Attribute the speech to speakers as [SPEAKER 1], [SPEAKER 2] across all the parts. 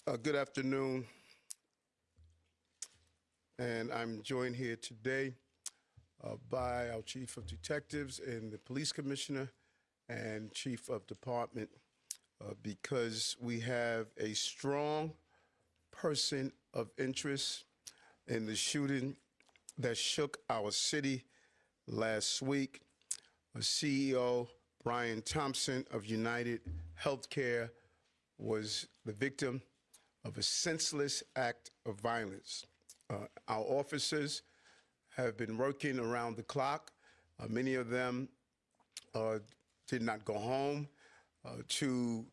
[SPEAKER 1] Good afternoon, and I'm joined here today by our Chief of Detectives and the Police Commissioner and Chief of Department because we have a strong person of interest in the shooting that shook our city last week. CEO Brian Thompson of UnitedHealthcare was the victim of a senseless act of violence. Our officers have been working around the clock. Many of them did not go home to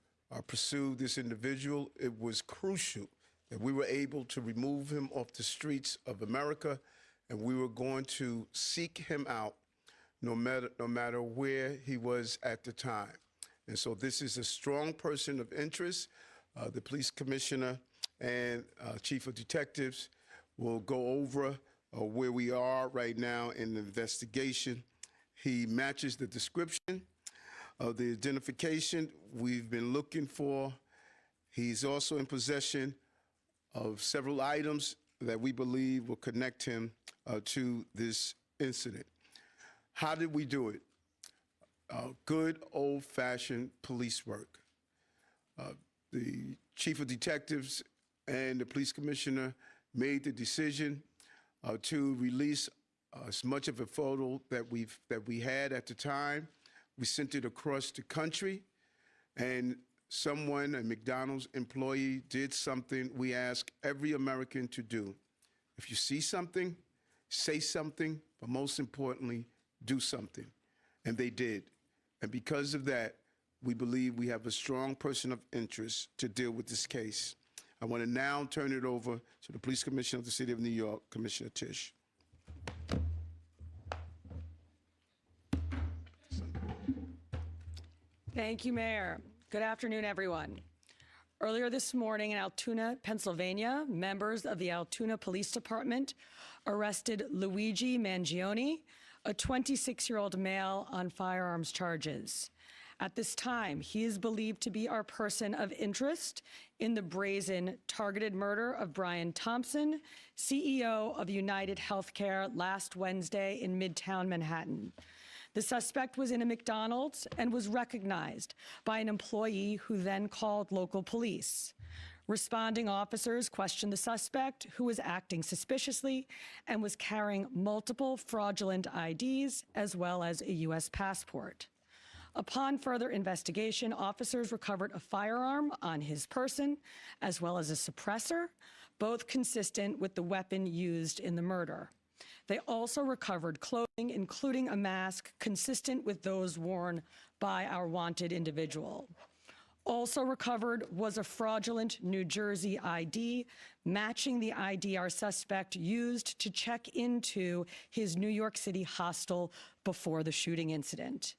[SPEAKER 1] pursue this individual. It was crucial that we were able to remove him off the streets of America, and we were going to seek him out no matter where he was at the time. And so this is a strong person of interest. The police commissioner and chief of detectives will go over where we are right now in the investigation. He matches the description of the identification we've been looking for. He's also in possession of several items that we believe will connect him to this incident. How did we do it? Good old-fashioned police work. The chief of detectives and the police commissioner made the decision to release as much of a photo that we had at the time. We sent it across the country, and someone, a McDonald's employee, did something we ask every American to do. If you see something, say something, but most importantly, do something. And they did. And because of that, we believe we have a strong person of interest to deal with this case. I want to now turn it over to the Police Commissioner of the City of New York, Commissioner Tisch.
[SPEAKER 2] Thank you, Mayor. Good afternoon, everyone. Earlier this morning in Altoona, Pennsylvania, members of the Altoona Police Department arrested Luigi Mangione, a 26-year-old male, on firearms charges. At this time, he is believed to be our person of interest in the brazen, targeted murder of Brian Thompson, CEO of UnitedHealthcare, last Wednesday in Midtown Manhattan. The suspect was in a McDonald's and was recognized by an employee who then called local police. Responding officers questioned the suspect, who was acting suspiciously and was carrying multiple fraudulent IDs as well as a U.S. passport. Upon further investigation, officers recovered a firearm on his person as well as a suppressor, both consistent with the weapon used in the murder. They also recovered clothing, including a mask consistent with those worn by our wanted individual. Also recovered was a fraudulent New Jersey ID, matching the ID our suspect used to check into his New York City hostel before the shooting incident.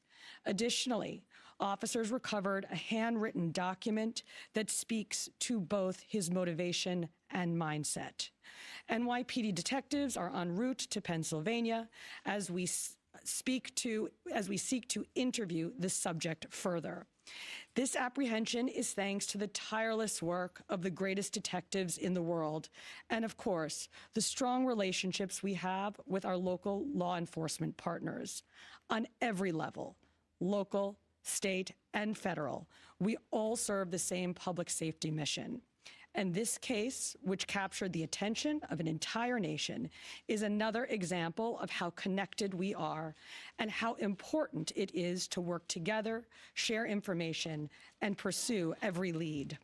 [SPEAKER 2] Additionally, officers recovered a handwritten document that speaks to both his motivation and mindset. NYPD detectives are en route to Pennsylvania as we seek to interview the subject further. This apprehension is thanks to the tireless work of the greatest detectives in the world, and of course, the strong relationships we have with our local law enforcement partners. On every level, local, state, and federal, we all serve the same public safety mission. And this case, which captured the attention of an entire nation, is another example of how connected we are and how important it is to work together, share information, and pursue every lead.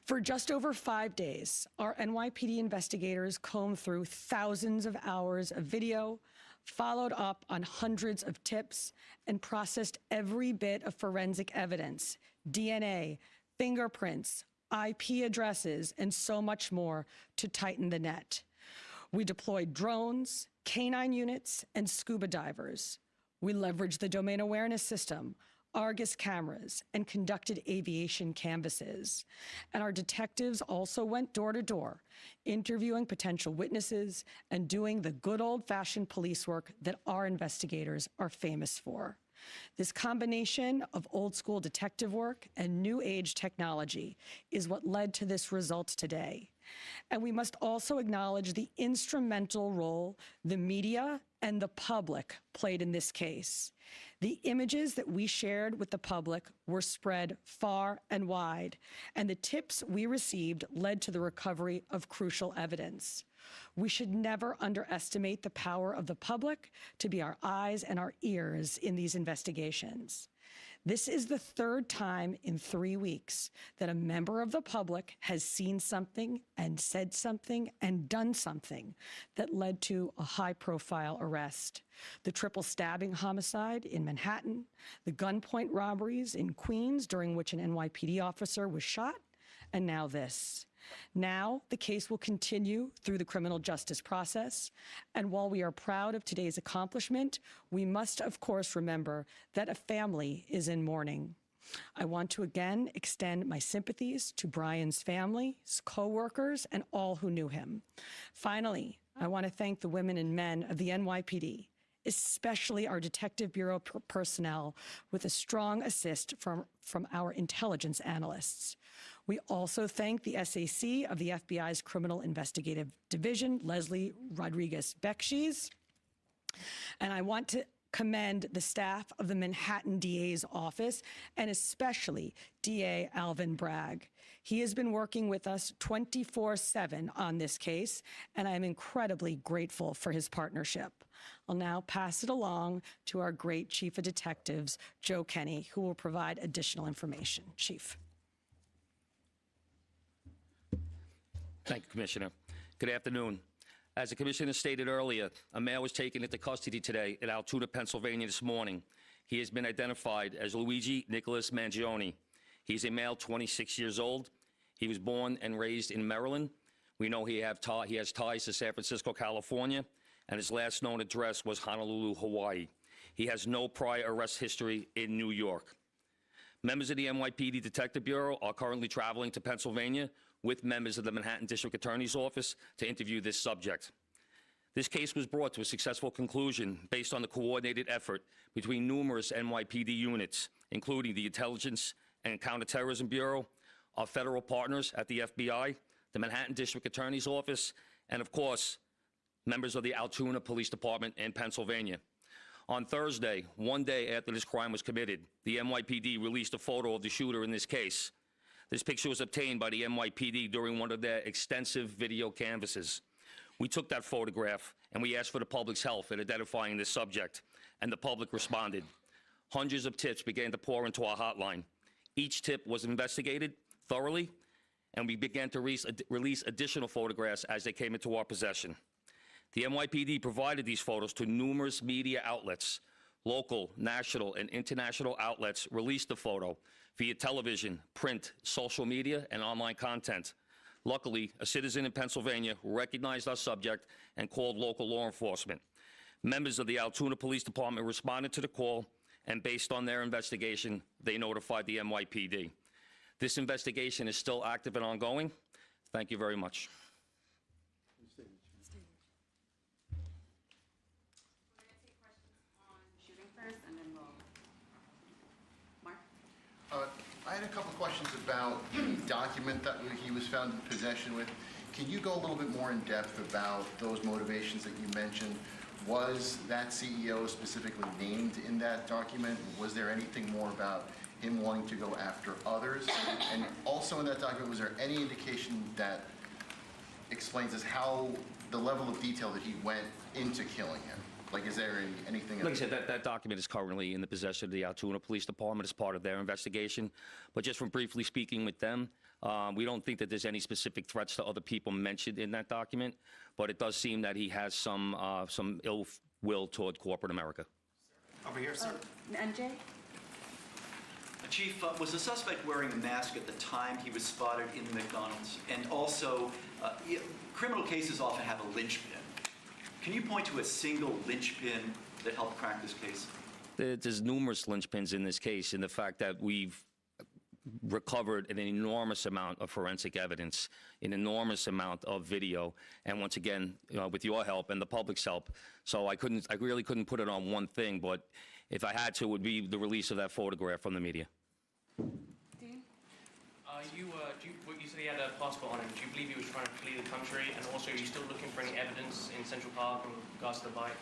[SPEAKER 2] For just over 5 days, our NYPD investigators combed through thousands of hours of video, followed up on hundreds of tips, and processed every bit of forensic evidence, DNA, fingerprints, IP addresses, and so much more to tighten the net. We deployed drones, canine units, and scuba divers. We leveraged the domain awareness system, Argus cameras, and conducted aviation canvasses. And our detectives also went door to door, interviewing potential witnesses and doing the good old-fashioned police work that our investigators are famous for. This combination of old school detective work and new age technology is what led to this result today. And we must also acknowledge the instrumental role the media and the public played in this case. The images that we shared with the public were spread far and wide, and the tips we received led to the recovery of crucial evidence. We should never underestimate the power of the public to be our eyes and our ears in these investigations. This is the third time in 3 weeks that a member of the public has seen something and said something and done something that led to a high-profile arrest. The triple stabbing homicide in Manhattan, the gunpoint robberies in Queens during which an NYPD officer was shot, and now this. Now, the case will continue through the criminal justice process, and while we are proud of today's accomplishment, we must, of course, remember that a family is in mourning. I want to again extend my sympathies to Brian's family, his co-workers, and all who knew him. Finally, I want to thank the women and men of the NYPD, especially our Detective Bureau personnel, with a strong assist from our intelligence analysts. We also thank the SAC of the FBI's Criminal Investigative Division, Leslie Rodriguez-Bekshies. And I want to commend the staff of the Manhattan DA's office, and especially DA Alvin Bragg. He has been working with us 24/7 on this case, and I am incredibly grateful for his partnership. I'll now pass it along to our great Chief of Detectives, Joe Kenny, who will provide additional information. Chief.
[SPEAKER 3] Thank you, Commissioner. Good afternoon. As the Commissioner stated earlier, a male was taken into custody today in Altoona, Pennsylvania this morning. He has been identified as Luigi Nicholas Mangione. He's a male, 26 years old. He was born and raised in Maryland. We know he has ties to San Francisco, California, and his last known address was Honolulu, Hawaii. He has no prior arrest history in New York. Members of the NYPD Detective Bureau are currently traveling to Pennsylvania with members of the Manhattan District Attorney's Office to interview this subject. This case was brought to a successful conclusion based on the coordinated effort between numerous NYPD units, including the Intelligence and Counterterrorism Bureau, our federal partners at the FBI, the Manhattan District Attorney's Office, and of course, members of the Altoona Police Department in Pennsylvania. On Thursday, one day after this crime was committed, the NYPD released a photo of the shooter in this case. This picture was obtained by the NYPD during one of their extensive video canvasses. We took that photograph and we asked for the public's help in identifying this subject, and the public responded. Hundreds of tips began to pour into our hotline. Each tip was investigated thoroughly, and we began to release additional photographs as they came into our possession. The NYPD provided these photos to numerous media outlets. Local, national, and international outlets released the photo via television, print, social media, and online content. Luckily, a citizen in Pennsylvania recognized our subject and called local law enforcement. Members of the Altoona Police Department responded to the call, and based on their investigation, they notified the NYPD. This investigation is still active and ongoing. Thank you very much.
[SPEAKER 4] I had a couple questions about the document that he was found in possession with. Can you go a little bit more in depth about those motivations that you mentioned? Was that CEO specifically named in that document? Was there anything more about him wanting to go after others? And also in that document, was there any indication that explains us how the level of detail that he went into killing him? Like, is there anything?
[SPEAKER 3] Like I said, that document is currently in the possession of the Altoona Police Department as part of their investigation. But just from briefly speaking with them, we don't think that there's any specific threats to other people mentioned in that document. But it does seem that he has some ill will toward corporate America.
[SPEAKER 5] Over here, sir.
[SPEAKER 6] NJ?
[SPEAKER 5] Chief, was the suspect wearing a mask at the time he was spotted in the McDonald's? And also, criminal cases often have a linchpin. Can you point to a single linchpin that helped crack this case?
[SPEAKER 3] There's numerous linchpins in this case, in the fact that we've recovered an enormous amount of forensic evidence, an enormous amount of video, and once again, with your help and the public's help. So I really couldn't put it on one thing, but if I had to, it would be the release of that photograph from the media.
[SPEAKER 6] Dean? You said he had a passport on him. Do you believe he was trying to flee the country? And also, are you still looking for any evidence in Central Park in regards to the bike?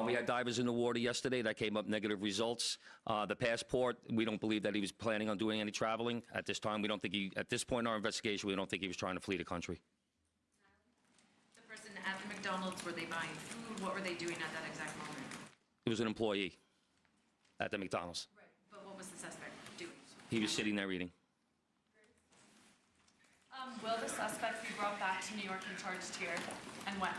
[SPEAKER 3] We had divers in the water yesterday. That came up negative results. The passport, we don't believe that he was planning on doing any traveling. At this time, we don't think at this point in our investigation, we don't think he was trying to flee the country.
[SPEAKER 7] The person at the McDonald's, were they buying food? What were they doing at that exact moment?
[SPEAKER 3] He was an employee at the McDonald's.
[SPEAKER 7] Right. But what was the suspect doing?
[SPEAKER 3] He was sitting there eating.
[SPEAKER 8] Will the suspect be brought back to New York and charged here, and when?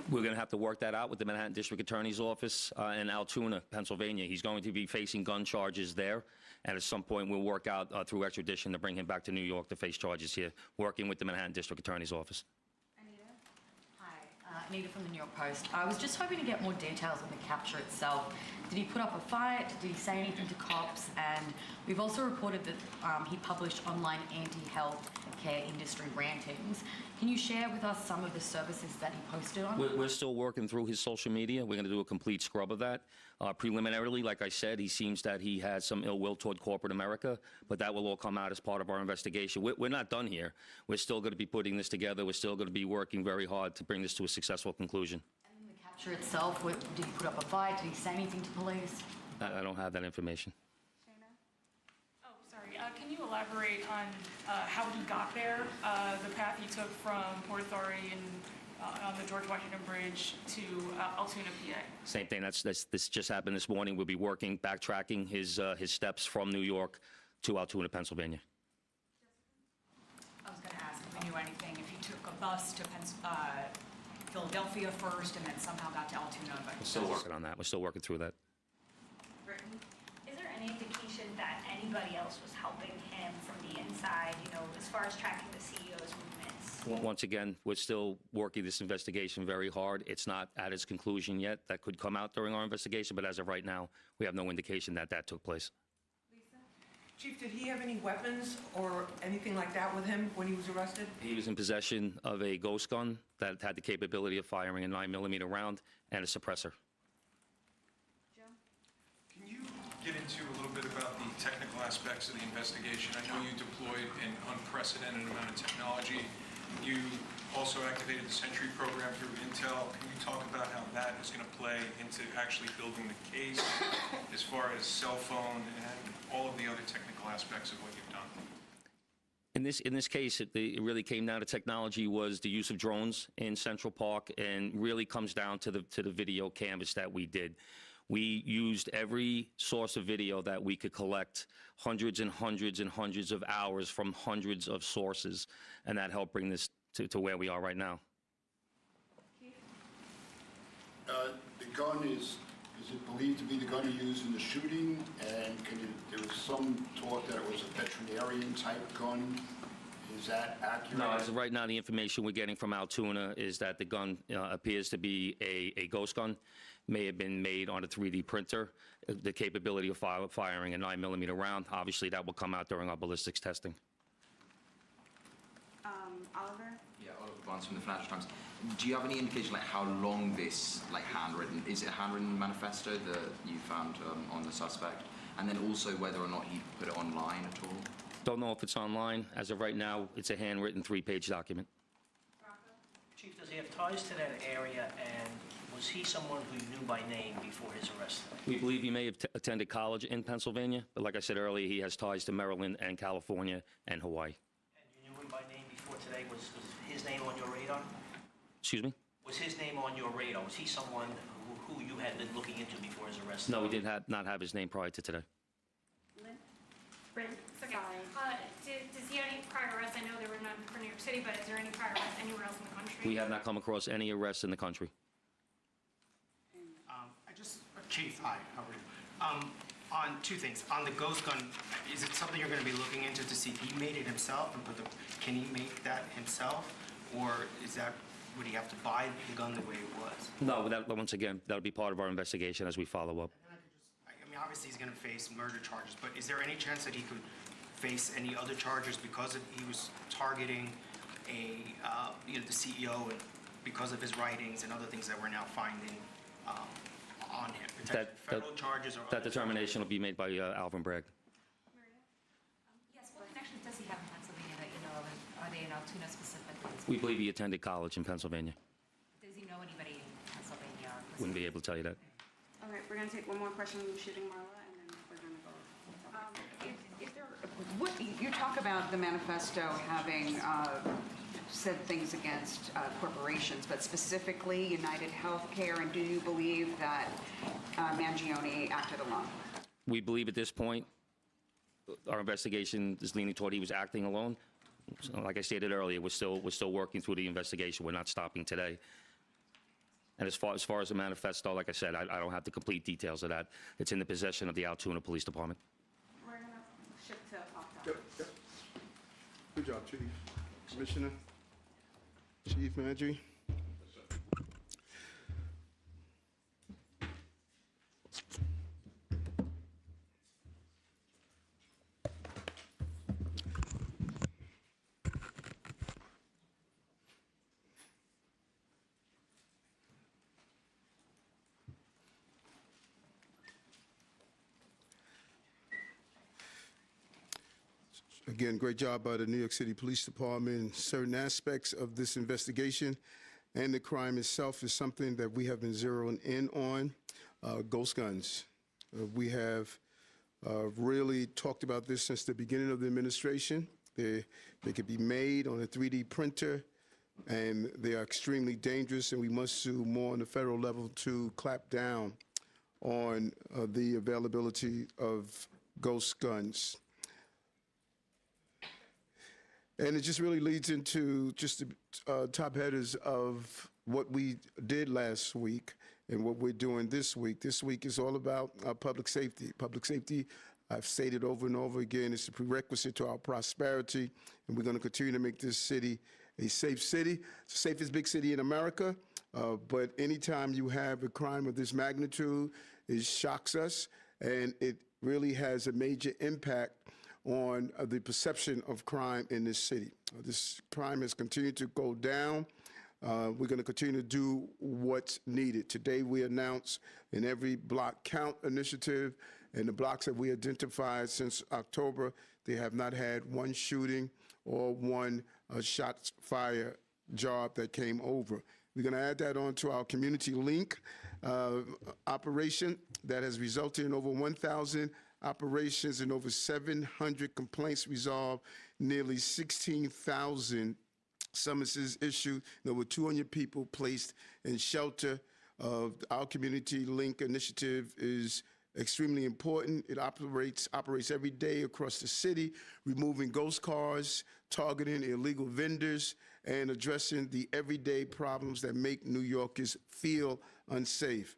[SPEAKER 3] We're going to have to work that out with the Manhattan District Attorney's Office in Altoona, Pennsylvania. He's going to be facing gun charges there, and at some point we'll work out through extradition to bring him back to New York to face charges here, working with the Manhattan District Attorney's Office.
[SPEAKER 9] Hi, Anita from the New York Post. I was just hoping to get more details on the capture itself. Did he put up a fight? Did he say anything to cops? And we've also reported that he published online anti-health care industry rantings. Can you share with us some of the services that he posted on?
[SPEAKER 3] We're still working through his social media. We're going to do a complete scrub of that. Preliminarily, like I said, he seems that he has some ill will toward corporate America, but that will all come out as part of our investigation. We're not done here. We're still going to be putting this together. We're still going to be working very hard to bring this to a successful conclusion.
[SPEAKER 9] And the capture itself, did he put up a fight? Did he say anything to police?
[SPEAKER 3] I don't have that information.
[SPEAKER 8] Oh, sorry. Can you elaborate on how he got there, the path he took from Port Authority and on the George Washington Bridge to Altoona, PA? Same
[SPEAKER 3] thing. This just happened this morning. We'll be working, backtracking his steps from New York to Altoona, Pennsylvania.
[SPEAKER 10] I was going to ask if we knew anything, if he took a bus to Philadelphia first and then somehow got to Altoona. But
[SPEAKER 3] We're still working on that. We're still working through that.
[SPEAKER 11] Britain, is there any indication that anybody else was helping him from the inside, as far as tracking the CEO's movements?
[SPEAKER 3] Once again, we're still working this investigation very hard. It's not at its conclusion yet. That could come out during our investigation, but as of right now, we have no indication that that took place.
[SPEAKER 12] Chief, did he have any weapons or anything like that with him when he was arrested?
[SPEAKER 3] He was in possession of a ghost gun that had the capability of firing a 9mm round and a suppressor.
[SPEAKER 13] Can you get into a little bit about the technical aspects of the investigation? I know you deployed an unprecedented amount of technology. You also activated the Sentry program through Intel. Can you talk about how that is going to play into actually building the case as far as cell phone and all of the other technical aspects of what you've done?
[SPEAKER 3] In this case, it really came down to technology was the use of drones in Central Park, and really comes down to the video canvas that we did. We used every source of video that we could collect, hundreds and hundreds and hundreds of hours from hundreds of sources, and that helped bring this to where we are right now.
[SPEAKER 14] The gun is it believed to be the gun he used in the shooting? And there was some talk that it was a veterinarian type gun. Is that accurate?
[SPEAKER 3] No, as of right now, the information we're getting from Altoona is that the gun appears to be a ghost gun, may have been made on a 3D printer, the capability of firing a 9mm round. Obviously, that will come out during our ballistics testing.
[SPEAKER 7] Oliver?
[SPEAKER 15] Yeah, Oliver Barnes from the Financial Times. Do you have any indication how long this handwritten, is it a handwritten manifesto that you found on the suspect? And then also whether or not he put it online at all?
[SPEAKER 3] Don't know if it's online. As of right now, it's a handwritten 3-page document.
[SPEAKER 16] Chief, does he have ties to that area, and was he someone who you knew by name before his arrest?
[SPEAKER 3] We believe he may have attended college in Pennsylvania, but like I said earlier, he has ties to Maryland and California and Hawaii.
[SPEAKER 16] And you knew him by name before today? Was his name on your radar?
[SPEAKER 3] Excuse me?
[SPEAKER 16] Was his name on your radar? Was he someone who you had been looking into before his arrest?
[SPEAKER 3] No, we did not have his name prior to today.
[SPEAKER 11] Brent, sorry. Does he have any prior arrests? I know there were none for New York City, but is there any prior arrests anywhere else in the country?
[SPEAKER 3] We have not come across any arrests in the country.
[SPEAKER 17] Chief, hi, how are you? On two things. On the ghost gun, is it something you're going to be looking into to see if he made it himself and can he make that himself? Or would he have to buy the gun the way it was?
[SPEAKER 3] No, once again, that'll be part of our investigation as we follow up.
[SPEAKER 17] I mean, obviously he's going to face murder charges, but is there any chance that he could face any other charges because he was targeting the CEO and because of his writings and other things that we're now finding on him? Federal charges or
[SPEAKER 3] That determination will be made by Alvin Bragg.
[SPEAKER 9] Yes, what connections does he have in Pennsylvania that you know of, and are they in Altoona specifically?
[SPEAKER 3] We believe he attended college in Pennsylvania.
[SPEAKER 9] Does he know anybody in Pennsylvania?
[SPEAKER 3] Wouldn't be able to tell you that.
[SPEAKER 18] All right, we're going to take one more question from Shooting Marla, and then we're going to go. You talk about the manifesto having said things against corporations, but specifically UnitedHealthcare, and do you believe that Mangione acted alone?
[SPEAKER 3] We believe at this point, our investigation is leaning toward he was acting alone. So, like I stated earlier, we're still working through the investigation. We're not stopping today. And as far as the manifesto, like I said, I don't have the complete details of that. It's in the possession of the Altoona Police Department.
[SPEAKER 18] We're going to shift to Octa.
[SPEAKER 1] Yep. Good job, Chief. Commissioner, Chief Manager. Again, great job by the New York City Police Department. Certain aspects of this investigation and the crime itself is something that we have been zeroing in on. Ghost guns. We have really talked about this since the beginning of the administration. They could be made on a 3D printer, and they are extremely dangerous, and we must do more on the federal level to clamp down on the availability of ghost guns. And it just really leads into just the top headers of what we did last week and what we're doing this week. This week is all about public safety. Public safety, I've stated over and over again, is a prerequisite to our prosperity, and we're going to continue to make this city a safe city. It's the safest big city in America, but anytime you have a crime of this magnitude, it shocks us, and it really has a major impact on the perception of crime in this city. This crime has continued to go down. We're going to continue to do what's needed. Today we announced an Every Block Count initiative, and the blocks that we identified since October, they have not had one shooting or one shots fired job that came over. We're going to add that on to our community link operation that has resulted in over 1,000 operations and over 700 complaints resolved, nearly 16,000 summonses issued, and over 200 people placed in shelter. Our community link initiative is extremely important. It operates every day across the city, removing ghost cars, targeting illegal vendors, and addressing the everyday problems that make New Yorkers feel unsafe.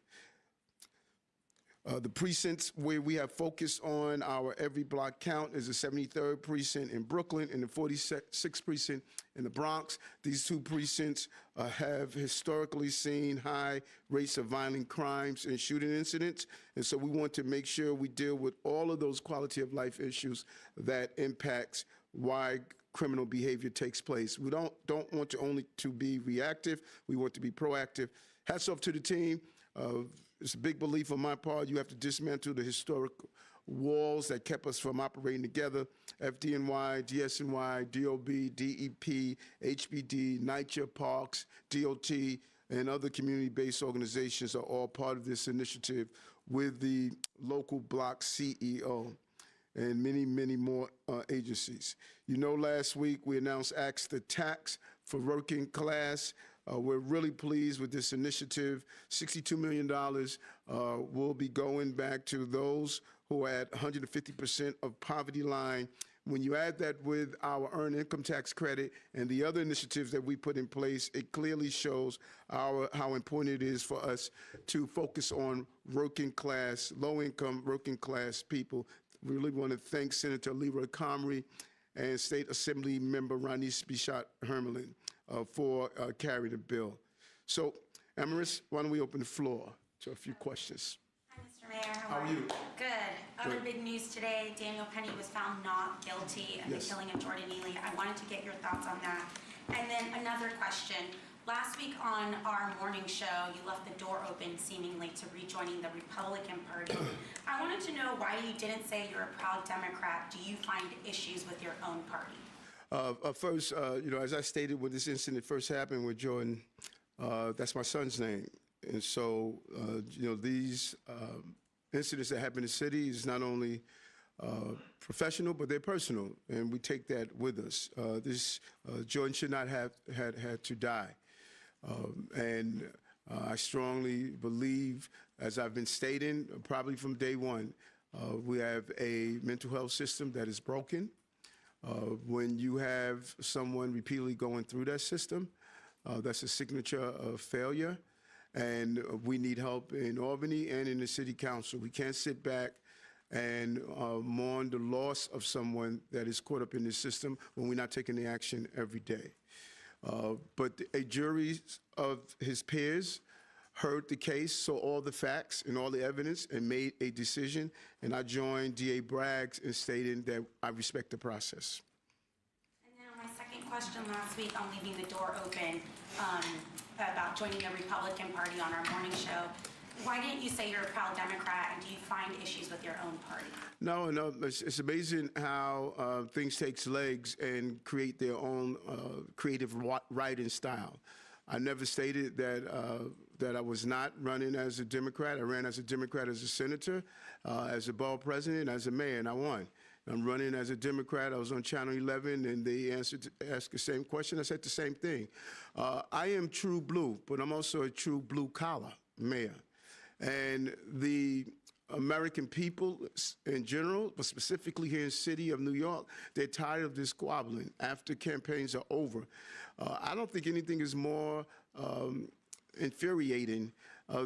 [SPEAKER 1] The precincts where we have focused on our Every Block Count is the 73rd Precinct in Brooklyn and the 46th Precinct in the Bronx. These two precincts have historically seen high rates of violent crimes and shooting incidents, and so we want to make sure we deal with all of those quality of life issues that impacts why criminal behavior takes place. We don't want to only to be reactive, we want to be proactive. Hats off to the team. It's a big belief on my part. You have to dismantle the historic walls that kept us from operating together. FDNY, DSNY, DOB, DEP, HBD, NYCHA, Parks, DOT, and other community-based organizations are all part of this initiative with the local block CEO and many, many more agencies. You know, last week we announced Axe the Tax for working class. We're really pleased with this initiative. $62 million will be going back to those who are at 150% of poverty line. When you add that with our earned income tax credit and the other initiatives that we put in place, it clearly shows how important it is for us to focus on working class, low-income working class people. We really want to thank Senator Leroy Comrie and State Assembly Member Ronise Bichat-Hermelin for carrying the bill. So, Amaris, why don't we open the floor to a few questions?
[SPEAKER 18] Hi, Mr.
[SPEAKER 19] Mayor.
[SPEAKER 1] How are you?
[SPEAKER 19] Good. Other
[SPEAKER 1] Good.
[SPEAKER 19] big news today, Daniel Penny was found not guilty of
[SPEAKER 1] Yes.
[SPEAKER 19] the killing of Jordan Neely. I wanted to get your thoughts on that. And then another question. Last week on our morning show, you left the door open seemingly to rejoining the Republican Party. I wanted to know why you didn't say you're a proud Democrat. Do you find issues with your own party?
[SPEAKER 1] First, as I stated when this incident first happened with Jordan, that's my son's name. And so, these incidents that happen in the city is not only professional, but they're personal, and we take that with us. Jordan should not have had to die. I strongly believe, as I've been stating, probably from day one, we have a mental health system that is broken. When you have someone repeatedly going through that system, that's a signature of failure. And we need help in Albany and in the city council. We can't sit back and mourn the loss of someone that is caught up in this system when we're not taking the action every day. But a jury of his peers heard the case, saw all the facts and all the evidence, and made a decision. And I joined DA Braggs in stating that I respect the process.
[SPEAKER 19] And then on my second question last week on leaving the door open about joining the Republican Party on our morning show, why didn't you say you're a proud Democrat, and do you find issues with your own party?
[SPEAKER 1] No, it's amazing how things take legs and create their own creative writing style. I never stated that I was not running as a Democrat. I ran as a Democrat as a senator, as a borough president, as a mayor, and I won. I'm running as a Democrat. I was on Channel 11, and they asked the same question. I said the same thing. I am true blue, but I'm also a true blue-collar mayor. And the American people in general, but specifically here in the city of New York, they're tired of this squabbling after campaigns are over. I don't think anything is more infuriating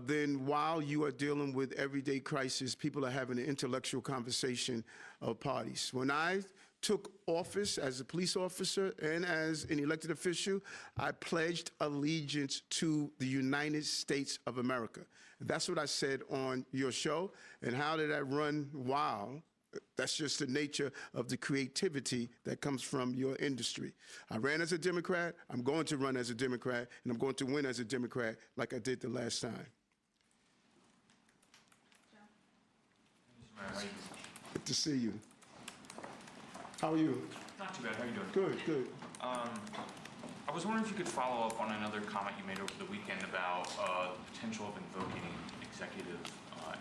[SPEAKER 1] than while you are dealing with everyday crisis, people are having an intellectual conversation of parties. When I took office as a police officer and as an elected official, I pledged allegiance to the United States of America. That's what I said on your show. And how did I run wild? That's just the nature of the creativity that comes from your industry. I ran as a Democrat, I'm going to run as a Democrat, and I'm going to win as a Democrat like I did the last time. Good to see you. How are you?
[SPEAKER 20] Not too bad. How are you doing?
[SPEAKER 1] Good, good.
[SPEAKER 20] I was wondering if you could follow up on another comment you made over the weekend about the potential of invoking executive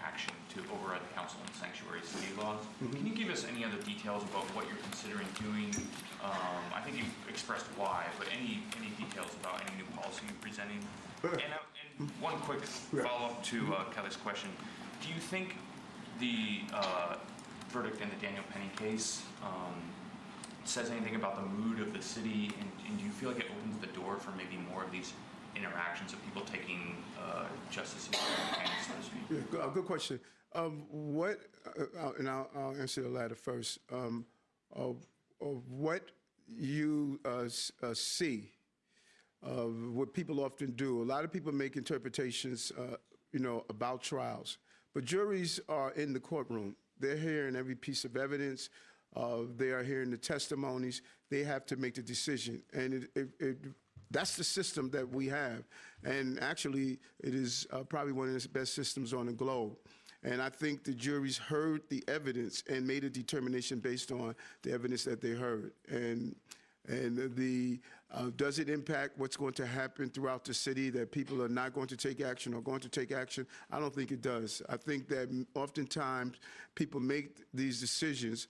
[SPEAKER 20] action to override the council and sanctuary city laws. Can you give us any other details about what you're considering doing? I think you've expressed why, but any details about any new policy you're presenting? And one quick follow-up to Kelly's question. Do you think the verdict in the Daniel Penny case says anything about the mood of the city, and do you feel like it opens the door for maybe more of these interactions of people taking justice into their hands, so to speak?
[SPEAKER 1] Yeah, good question. And I'll answer the latter first. What you see, what people often do, a lot of people make interpretations, about trials, but juries are in the courtroom. They're hearing every piece of evidence. They are hearing the testimonies. They have to make the decision, and that's the system that we have. And actually, it is probably one of the best systems on the globe. And I think the juries heard the evidence and made a determination based on the evidence that they heard. And does it impact what's going to happen throughout the city, that people are not going to take action or going to take action? I don't think it does. I think that oftentimes people make these decisions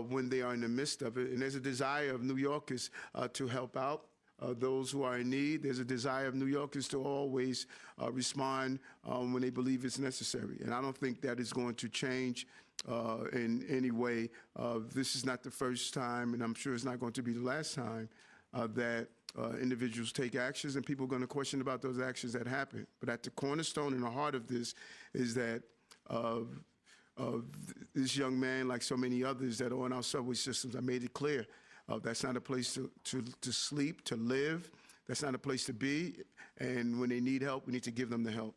[SPEAKER 1] when they are in the midst of it. And there's a desire of New Yorkers to help out those who are in need. There's a desire of New Yorkers to always respond when they believe it's necessary. And I don't think that is going to change in any way. This is not the first time, and I'm sure it's not going to be the last time, that individuals take actions, and people are going to question about those actions that happen. But at the cornerstone and the heart of this is that this young man, like so many others that are on our subway systems, I made it clear. That's not a place to sleep, to live. That's not a place to be. And when they need help, we need to give them the help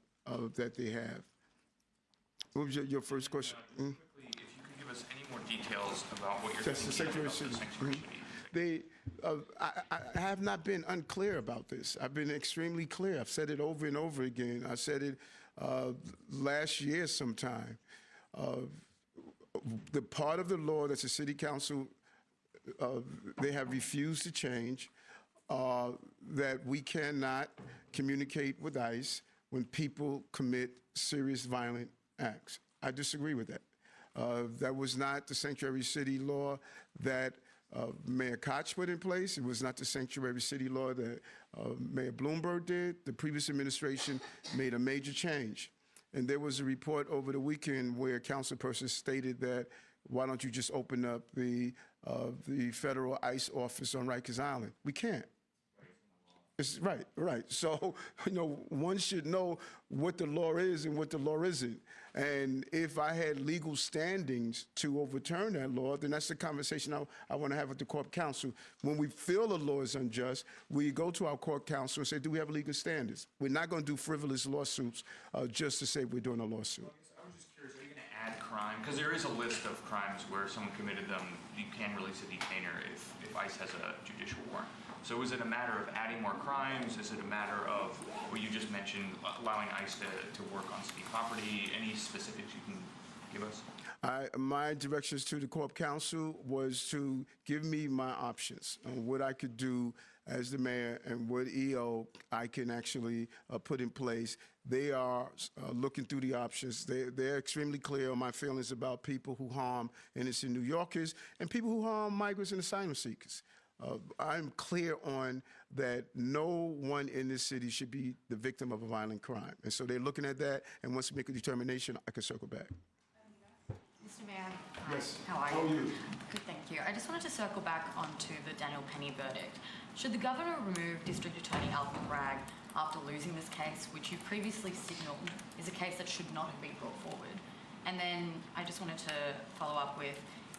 [SPEAKER 1] that they have. What was your first question?
[SPEAKER 20] Quickly, if you could give us any more details about what you're
[SPEAKER 1] That's the
[SPEAKER 20] thinking
[SPEAKER 1] sanctuary
[SPEAKER 20] about the
[SPEAKER 1] city.
[SPEAKER 20] sanctuary city.
[SPEAKER 1] I have not been unclear about this. I've been extremely clear. I've said it over and over again. I said it last year sometime. The part of the law that the city council, they have refused to change, that we cannot communicate with ICE when people commit serious violent acts. I disagree with that. That was not the sanctuary city law that Mayor Koch put in place. It was not the sanctuary city law that Mayor Bloomberg did. The previous administration made a major change. And there was a report over the weekend where a councilperson stated that, why don't you just open up the federal ICE office on Rikers Island? We can't. It's right. So, one should know what the law is and what the law isn't. And if I had legal standings to overturn that law, then that's the conversation I want to have with the court counsel. When we feel a law is unjust, we go to our court counsel and say, do we have legal standards? We're not going to do frivolous lawsuits just to say we're doing a lawsuit.
[SPEAKER 20] I was just curious, are you going to add crime? Because there is a list of crimes where someone committed them. You can release a detainer if ICE has a judicial warrant. So is it a matter of adding more crimes? Is it a matter of what you just mentioned, allowing ICE to work on city property? Any specifics you can give us?
[SPEAKER 1] My directions to the Corp Council was to give me my options on what I could do as the mayor and what EO I can actually put in place. They are looking through the options. They're extremely clear on my feelings about people who harm innocent New Yorkers and people who harm migrants and asylum seekers. I'm clear on that no one in this city should be the victim of a violent crime. And so they're looking at that, and once we make a determination, I can circle back.
[SPEAKER 9] Mr. Mayor.
[SPEAKER 1] Yes.
[SPEAKER 9] How are
[SPEAKER 1] How are you?
[SPEAKER 9] Good, thank you. I just wanted to circle back onto the Daniel Penny verdict. Should the governor remove District Attorney Alvin Bragg after losing this case, which you previously signalled is a case that should not have been brought forward? And then I just wanted to follow up with,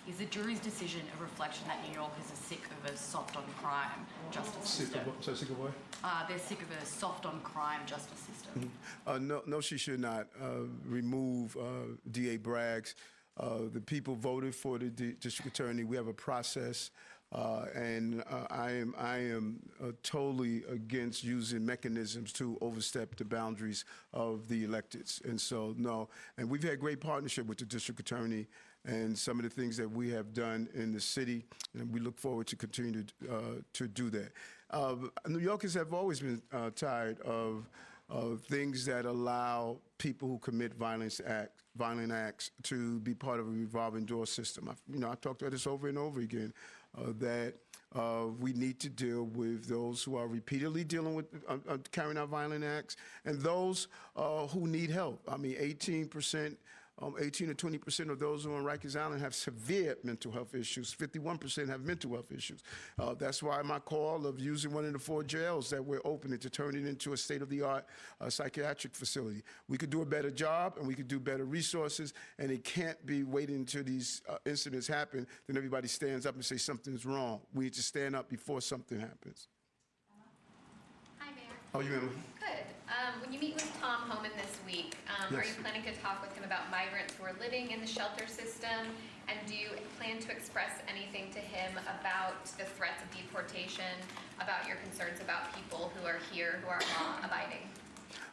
[SPEAKER 9] is the jury's decision a reflection that New Yorkers are sick of a soft-on-crime justice system?
[SPEAKER 1] Sick of what?
[SPEAKER 9] They're sick of a soft-on-crime justice system.
[SPEAKER 1] No, she should not remove D.A. Bragg's. The people voted for the district attorney. We have a process, and I am totally against using mechanisms to overstep the boundaries of the electeds. And so, no. And we've had great partnership with the district attorney and some of the things that we have done in the city, and we look forward to continue to do that. New Yorkers have always been tired of things that allow people who commit violent acts to be part of a revolving door system. I've talked about this over and over again, that we need to deal with those who are repeatedly dealing with carrying out violent acts and those who need help. 18 to 20% of those who are on Rikers Island have severe mental health issues. 51% have mental health issues. That's why my call of using one of the 4 jails that we're opening to turn it into a state-of-the-art psychiatric facility. We could do a better job, and we could do better resources, and it can't be waiting until these incidents happen, then everybody stands up and says something's wrong. We need to stand up before something happens.
[SPEAKER 21] Hi, Mayor.
[SPEAKER 1] How are you, Emily?
[SPEAKER 21] Good. When you meet with Tom Homan this week, are
[SPEAKER 1] Yes.
[SPEAKER 21] you planning to talk with him about migrants who are living in the shelter system? And do you plan to express anything to him about the threats of deportation, about your concerns about people who are here who are law-abiding?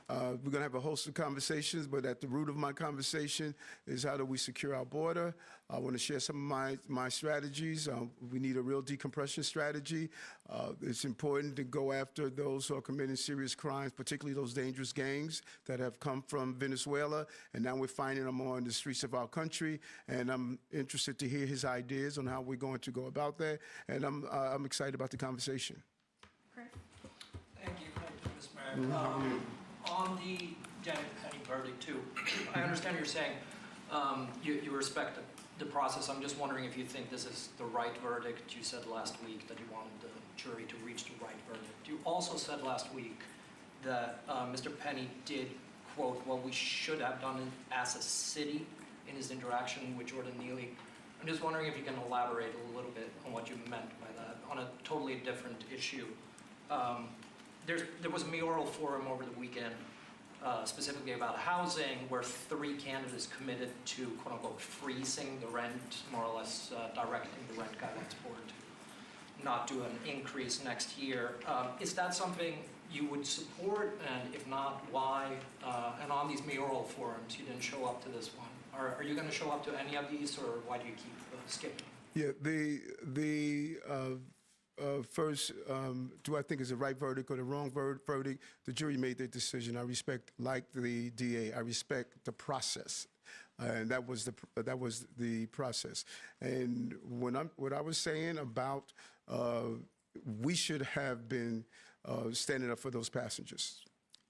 [SPEAKER 1] We're going to have a host of conversations, but at the root of my conversation is how do we secure our border. I want to share some of my strategies. We need a real decompression strategy. It's important to go after those who are committing serious crimes, particularly those dangerous gangs that have come from Venezuela, and now we're finding them on the streets of our country. And I'm interested to hear his ideas on how we're going to go about that, and I'm excited about the conversation.
[SPEAKER 16] Thank you, Mr. Mayor. On the Daniel Penny verdict, too, I understand you're saying you respect the process. I'm just wondering if you think this is the right verdict. You said last week that you wanted the jury to reach the right verdict. You also said last week that Mr. Penny did, quote, what we should have done as a city in his interaction with Jordan Neely. I'm just wondering if you can elaborate a little bit on what you meant by that on a totally different issue. There was a mayoral forum over the weekend specifically about housing, where 3 candidates committed to quote-unquote freezing the rent, more or less directing the rent guidelines board to not do an increase next year. Is that something you would support, and if not, why? And on these mayoral forums, you didn't show up to this one. Are you going to show up to any of these, or why do you keep skipping?
[SPEAKER 1] Yeah, first, do I think it's the right verdict or the wrong verdict? The jury made their decision. I respect, like the DA, I respect the process. And that was the process. And what I was saying about we should have been standing up for those passengers.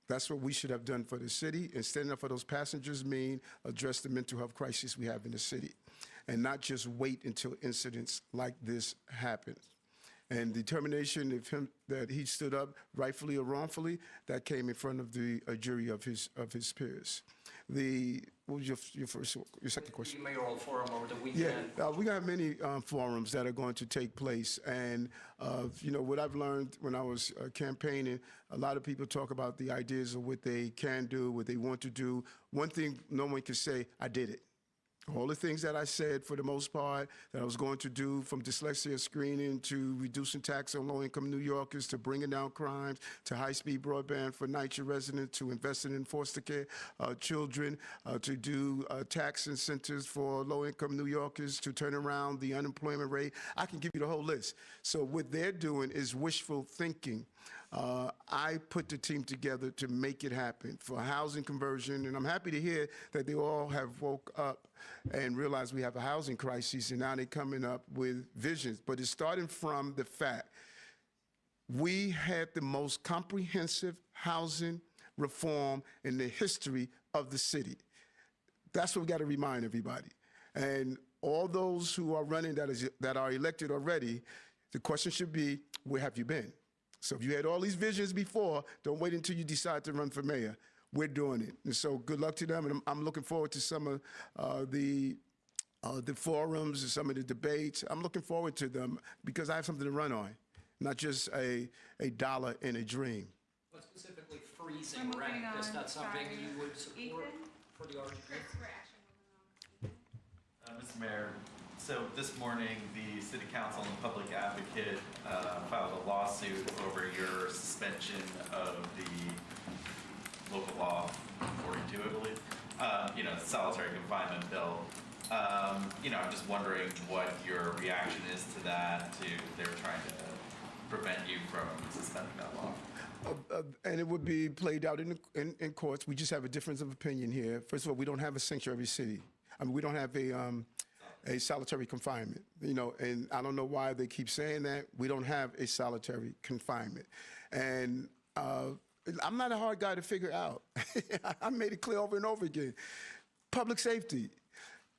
[SPEAKER 1] That's what we should have done for the city. And standing up for those passengers mean address the mental health crisis we have in the city, and not just wait until incidents like this happen. And determination of him that he stood up rightfully or wrongfully, that came in front of a jury of his peers. What was your second question?
[SPEAKER 16] The mayoral forum over the weekend.
[SPEAKER 1] Yeah, we got many forums that are going to take place, and you know what I've learned when I was campaigning. A lot of people talk about the ideas of what they can do, what they want to do. One thing no one can say, I did it. All the things that I said, for the most part, that I was going to do, from dyslexia screening to reducing tax on low-income New Yorkers to bringing down crimes to high-speed broadband for NYCHA residents to investing in foster care children to do tax incentives for low-income New Yorkers to turn around the unemployment rate. I can give you the whole list. So what they're doing is wishful thinking. I put the team together to make it happen for housing conversion, and I'm happy to hear that they all have woke up and realized we have a housing crisis, and now they're coming up with visions. But it's starting from the fact we had the most comprehensive housing reform in the history of the city. That's what we got to remind everybody. And all those who are running that are elected already, the question should be, where have you been? So if you had all these visions before, don't wait until you decide to run for mayor. We're doing it. And so good luck to them. And I'm looking forward to some of the forums and some of the debates. I'm looking forward to them because I have something to run on, not just a dollar in a dream.
[SPEAKER 16] But specifically freezing rent, is that something you would support for the RGP?
[SPEAKER 2] Mr. Mayor, so this morning, the City Council and Public Advocate filed a lawsuit over your suspension of the local law 42, I believe, solitary confinement bill. I'm just wondering what your reaction is to that, they're trying to prevent you from suspending that law.
[SPEAKER 1] And it would be played out in courts. We just have a difference of opinion here. First of all, we don't have a sanctuary city. I mean, we don't have a solitary confinement, and I don't know why they keep saying that. We don't have a solitary confinement. And I'm not a hard guy to figure out. I made it clear over and over again. Public safety.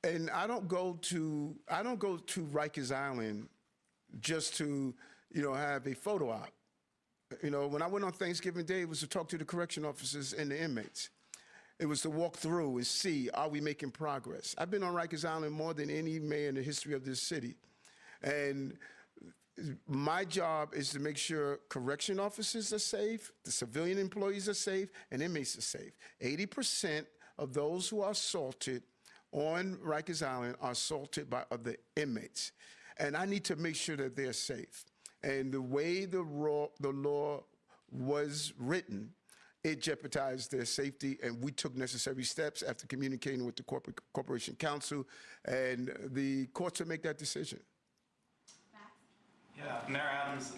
[SPEAKER 1] And I don't go to Rikers Island just to, have a photo op. When I went on Thanksgiving Day, it was to talk to the correction officers and the inmates. It was to walk through and see, are we making progress? I've been on Rikers Island more than any mayor in the history of this city. And my job is to make sure correction officers are safe, the civilian employees are safe, and inmates are safe. 80% of those who are assaulted on Rikers Island are assaulted by other inmates. And I need to make sure that they're safe. And the way the law was written, it jeopardized their safety, and we took necessary steps after communicating with the Corporation Council, and the courts will make that decision.
[SPEAKER 22] Yeah, Mayor Adams,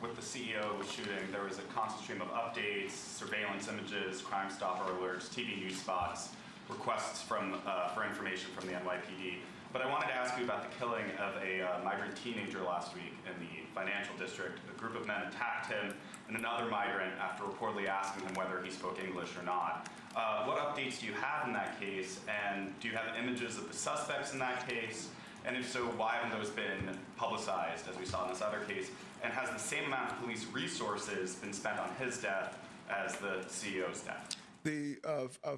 [SPEAKER 22] with the CEO shooting, there was a constant stream of updates, surveillance images, Crime Stopper alerts, TV news spots, requests for information from the NYPD. But I wanted to ask you about the killing of a migrant teenager last week in the financial district. A group of men attacked him and another migrant after reportedly asking him whether he spoke English or not. What updates do you have in that case, and do you have images of the suspects in that case? And if so, why haven't those been publicized, as we saw in this other case? And has the same amount of police resources been spent on his death as the CEO's death?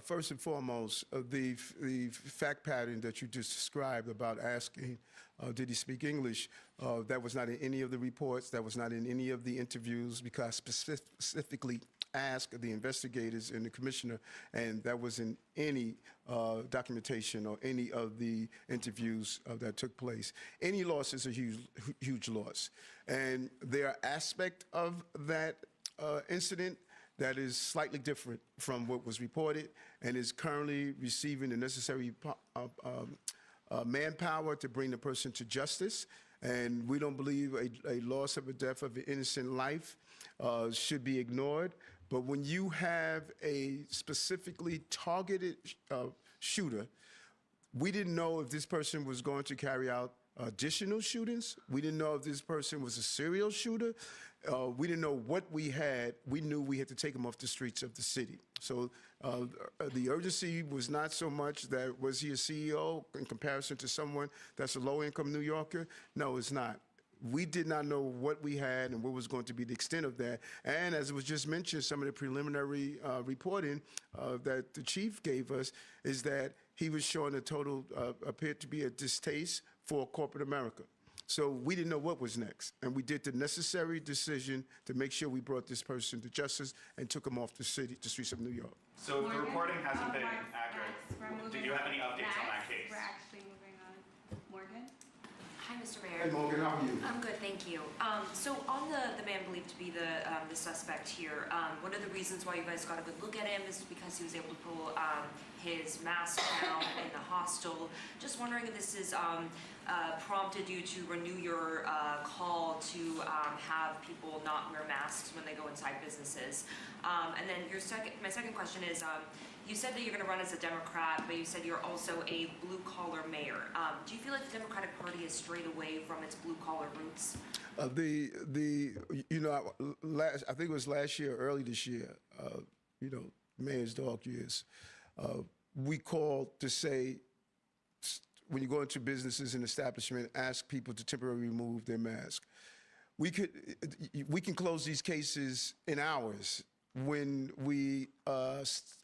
[SPEAKER 1] First and foremost, the fact pattern that you just described about asking, did he speak English, that was not in any of the reports, that was not in any of the interviews, because I specifically ask the investigators and the commissioner, and that wasn't any documentation or any of the interviews that took place. Any loss is a huge loss. And there are aspects of that incident that is slightly different from what was reported and is currently receiving the necessary manpower to bring the person to justice. And we don't believe a loss of a death of an innocent life should be ignored. But when you have a specifically targeted shooter, we didn't know if this person was going to carry out additional shootings. We didn't know if this person was a serial shooter. We didn't know what we had. We knew we had to take him off the streets of the city. So the urgency was not so much that was he a CEO in comparison to someone that's a low-income New Yorker? No, it's not. We did not know what we had and what was going to be the extent of that. And as it was just mentioned, some of the preliminary reporting that the chief gave us is that he was showing a total, appeared to be a distaste for corporate America. So we didn't know what was next. And we did the necessary decision to make sure we brought this person to justice and took him off the streets of New York.
[SPEAKER 2] So the reporting hasn't been accurate. Do you have any updates on that case?
[SPEAKER 4] We're actually moving on. Morgan?
[SPEAKER 5] Hi, Mr. Mayor.
[SPEAKER 1] Hey, Morgan, how are you?
[SPEAKER 5] I'm good, thank you. So on the man believed to be the suspect here, one of the reasons why you guys got a good look at him is because he was able to pull his mask down in the hostel. Just wondering if this is prompted you to renew your call to have people not wear masks when they go inside businesses. And then my second question is, you said that you're going to run as a Democrat, but you said you're also a blue-collar mayor. Do you feel like the Democratic Party has strayed away from its blue-collar roots?
[SPEAKER 1] I think it was last year, early this year, mayor's dog years, we called to say, when you go into businesses and establishments, ask people to temporarily remove their mask. We can close these cases in hours when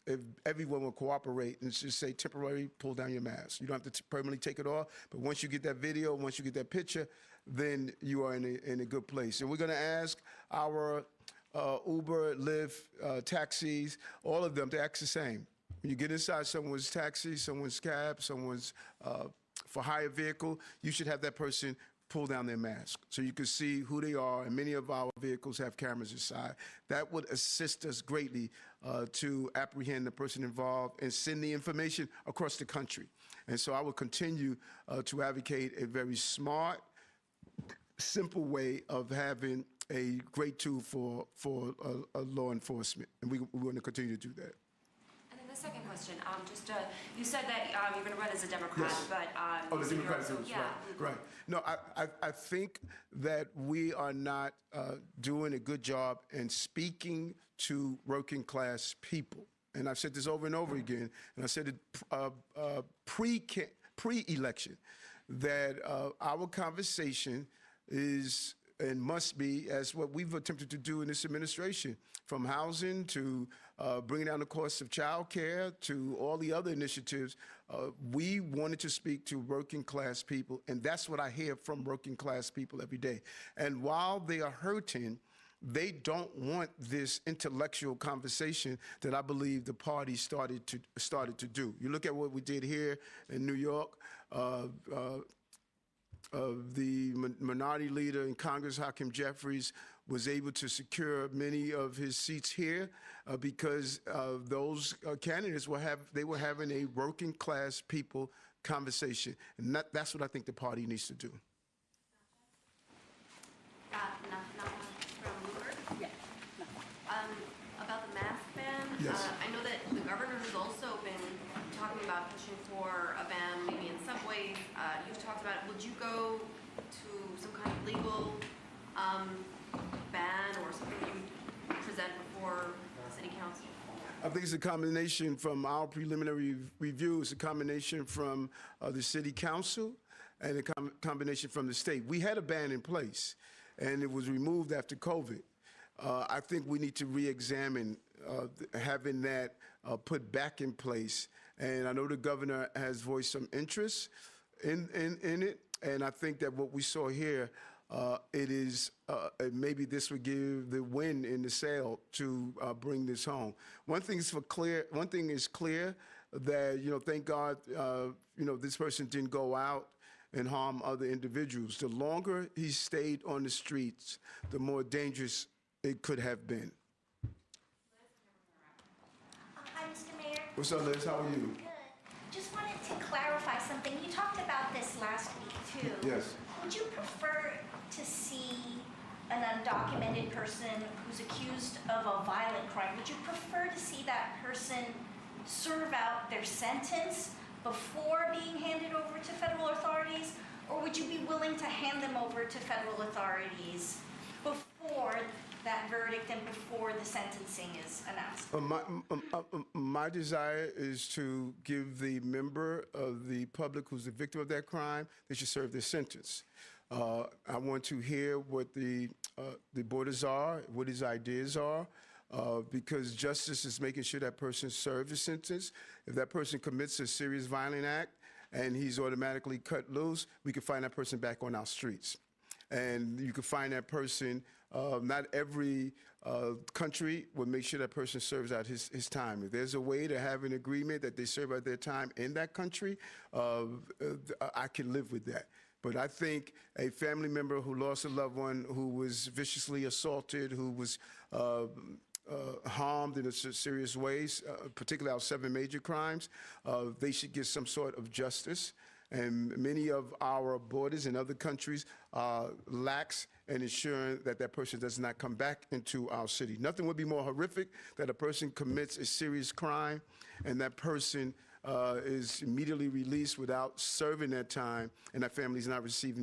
[SPEAKER 1] if everyone will cooperate and just say temporarily pull down your mask. You don't have to permanently take it off, but once you get that video, once you get that picture, then you are in a good place. And we're going to ask our Uber, Lyft, taxis, all of them to act the same. When you get inside someone's taxi, someone's cab, someone's for hire vehicle, you should have that person pull down their mask so you can see who they are, and many of our vehicles have cameras inside. That would assist us greatly to apprehend the person involved and send the information across the country. And so I will continue to advocate a very smart, simple way of having a great tool for law enforcement, and we're going to continue to do that.
[SPEAKER 5] And then the second question, you said that you're going to run as a Democrat,
[SPEAKER 1] Yes.
[SPEAKER 5] but
[SPEAKER 1] The Democratic
[SPEAKER 5] also,
[SPEAKER 1] groups,
[SPEAKER 5] yeah.
[SPEAKER 1] right. No, I think that we are not doing a good job in speaking to working class people. And I've said this over and over again, and I said it pre-election, that our conversation is and must be, as what we've attempted to do in this administration, from housing to bringing down the cost of child care to all the other initiatives. We wanted to speak to working class people, and that's what I hear from working class people every day. And while they are hurting, they don't want this intellectual conversation that I believe the party started to do. You look at what we did here in New York. The minority leader in Congress, Hakeem Jeffries, was able to secure many of his seats here because those candidates were having a working class people conversation, and that's what I think the party needs to do.
[SPEAKER 5] About the mask ban,
[SPEAKER 1] Yes.
[SPEAKER 5] I know that the governor has also been talking about pushing for a ban maybe in subways. You've talked about it. Would you go to some kind of legal ban or something that you would present before City Council?
[SPEAKER 1] I think it's a combination from our preliminary review. It's a combination from the City Council and a combination from the state. We had a ban in place, and it was removed after COVID. I think we need to re-examine having that put back in place. And I know the governor has voiced some interest in it. And I think that what we saw here it is maybe this would give the wind in the sail to bring this home. One thing is clear that, thank God, this person didn't go out and harm other individuals. The longer he stayed on the streets, the more dangerous it could have been.
[SPEAKER 6] Hi, Mr. Mayor.
[SPEAKER 1] What's up, Liz? How are you?
[SPEAKER 6] Good. Just wanted to clarify something. You talked about this last week, too.
[SPEAKER 1] Yes.
[SPEAKER 6] Would you prefer to see an undocumented person who's accused of a violent crime? Would you prefer to see that person serve out their sentence before being handed over to federal authorities? Or would you be willing to hand them over to federal authorities before that verdict and before the sentencing is announced?
[SPEAKER 1] My desire is to give the member of the public who's the victim of that crime, they should serve their sentence. I want to hear what the borders are, what his ideas are, because justice is making sure that person serves his sentence. If that person commits a serious violent act and he's automatically cut loose, we can find that person back on our streets. And you can find that person, not every country will make sure that person serves out his time. If there's a way to have an agreement that they serve out their time in that country, I can live with that. But I think a family member who lost a loved one, who was viciously assaulted, who was harmed in serious ways, particularly our 7 major crimes, they should get some sort of justice. And many of our borders in other countries lax in ensuring that that person does not come back into our city. Nothing would be more horrific that a person commits a serious crime and that person is immediately released without serving that time, and that family is not receiving